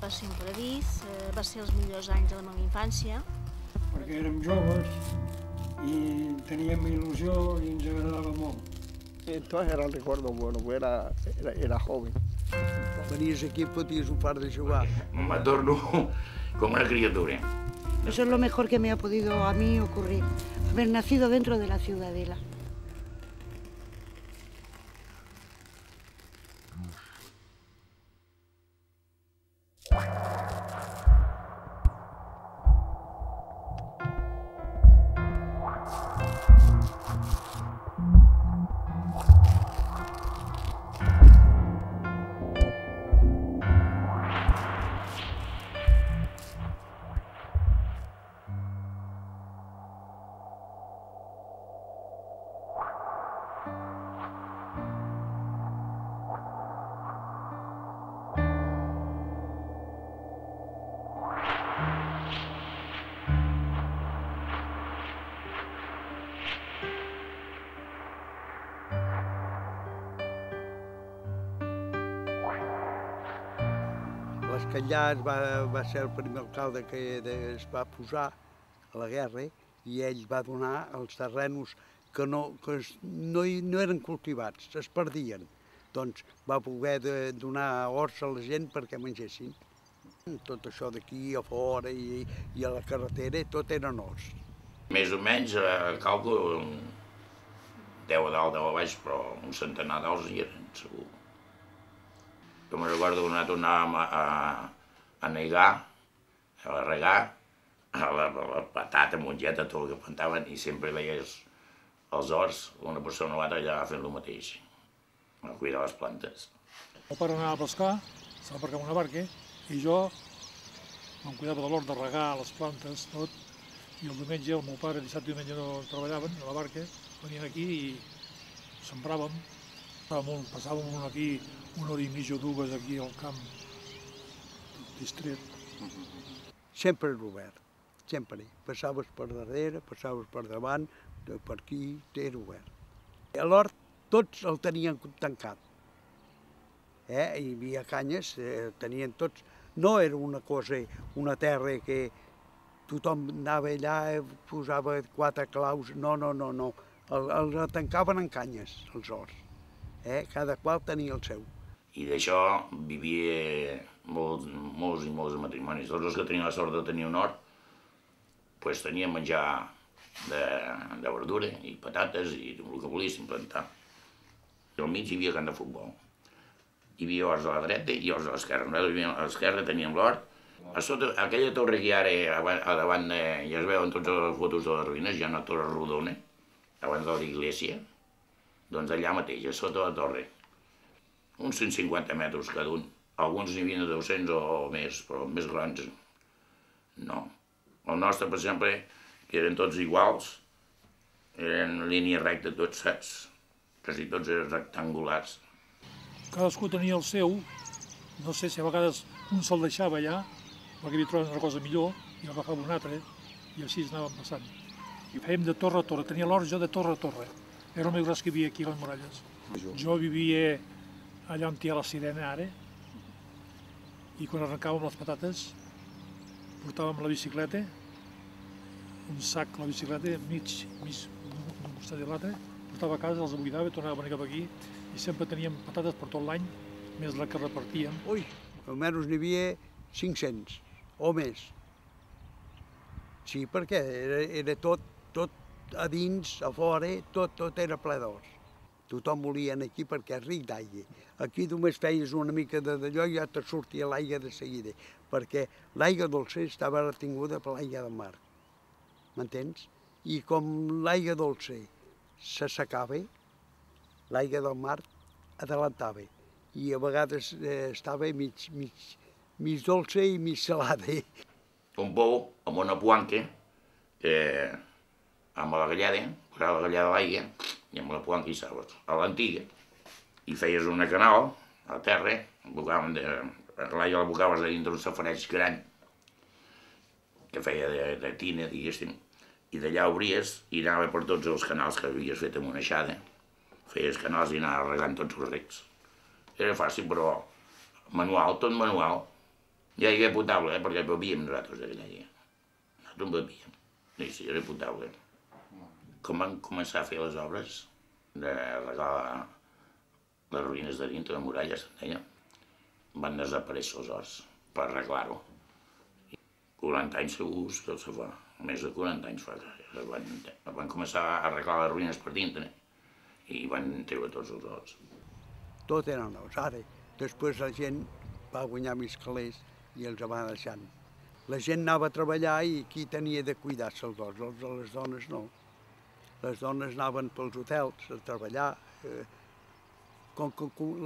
Va ser imprevist, va ser els millors anys de la meva infància. Perquè érem joves i teníem il·lusió i ens agradava molt. Entonces era el recuerdo bueno, era joven. Venies aquí y podías un par de jugar. Me torno como una criatura. Eso es lo mejor que me ha podido a mí ocurrir, haber nacido dentro de la Ciudadela. L'Escallà va ser el primer alcalde que es va posar a la guerra i ell va donar els terrenos que no eren cultivats, es perdien. Doncs va poder donar horts a la gent perquè mengessin. Tot això d'aquí a fora i a la carretera, tot eren horts. Més o menys, càlcul 10 a dalt, 10 a baix, però un centenar d'horts hi eren, segur. Jo me'n recordo que nosaltres anàvem a negar, a regar, a la patata, mongeta, tot el que plantaven, i sempre veies als horts una persona o altra allà fent el mateix, a cuidar les plantes. El pare anava a pescar, estava aparcat amb una barca, i jo me'n cuidava de l'hort, de regar les plantes, tot, i el diumenge, el meu pare, dissabte i diumenge no treballaven a la barca, venien aquí i sembràvem. Passàvem aquí una hora i mitja o dues aquí al camp distret. Sempre era obert, sempre. Passaves per darrere, passaves per davant, per aquí, era obert. A l'hort tots el tenien tancat. Hi havia canyes, tenien tots... No era una cosa, una terra que tothom anava allà, posava 4 claus, no. Els tancaven en canyes, els horts. Cada qual tenia el seu. I d'això vivia molts i molts matrimonis. Tots els que tenien la sort de tenir un hort, doncs tenien menjar de verdura i patates i el que volguessin plantar. I al mig hi havia camp de futbol. Hi havia horts a la dreta i horts a l'esquerra. Nosaltres a l'esquerra teníem l'hort. A sota, aquella torre que hi ha ara a davant, ja es veuen totes les fotos de les ruïnes, hi ha una torre rodona, davant de l'església. Doncs allà mateix, a sota la torre, uns 150 metres cada un. Alguns n'hi havien de 200 o més, però més grans no. El nostre, per exemple, que eren tots iguals, eren en línia recta tots, saps? Quasi tots eren rectangulars. Cadascú tenia el seu, no sé si a vegades un se'l deixava allà, perquè havia trobat una cosa millor, i l'agafava un altre, i així anàvem passant. I fèiem de torre a torre, tenia l'hort jo de torre a torre. Era el meu gras que vivia aquí a les Muralles. Jo vivia allà on hi ha la sirena ara, i quan arrencàvem les patates, portàvem la bicicleta, un sac la bicicleta, mig un costat i l'altre, portava a casa, els buidava, tornava a venir cap aquí, i sempre teníem patates per tot l'any, més la que repartíem. Ui, almenys n'hi havia 500 o més. Sí, perquè era tot a dins, a fora, tot era ple d'os. Tothom volia anar aquí perquè és ric d'aigua. Aquí només feies una mica d'allò i ja te sortia l'aigua de seguida, perquè l'aigua dolça estava retinguda per l'aigua del mar. M'entens? I com l'aigua dolça s'assecava, l'aigua del mar adelantava. I a vegades estava mig dolça i mig salada. Un pou amb una puanca, amb la gallada, posava la gallada a l'aigua, i amb la puanca hi saves, a l'antiga. I feies una canal a terra, l'aigua la bocaves de dintre un safareig gran, que feia de tina, diguéssim, i d'allà obries i anava per tots els canals que havies fet amb una aixada. Feies canals i anaves regant tots els recs. Era fàcil, però manual, tot manual. Ja hi havia potable, perquè bevíem nosaltres d'aquella aigua. Nosaltres bevíem. Sí, era potable. Com van començar a fer les obres de regar les ruïnes de dintre, de muralles, se'n deia, van desaparèixer els horts per arreglar-ho. 40 anys segurs que se fa, més de 40 anys fa que van començar a arreglar les ruïnes per dintre i van treure tots els horts. Tot eren nous. Ara, després la gent va guanyar més calés i els va deixant. La gent anava a treballar i qui tenia de cuidar-se els horts? Les dones no. Les dones anaven pels hotels a treballar.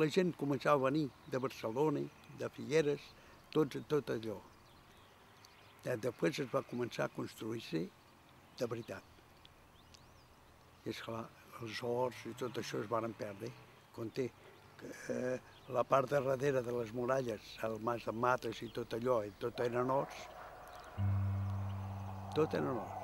La gent començava a venir de Barcelona, de Figueres, tot allò. Després es va començar a construir-se de veritat. I esclar, els horts i tot això es van perdre. Conté la part de darrere de les muralles, el mas de Mates i tot allò, tot eren horts. Tot eren horts.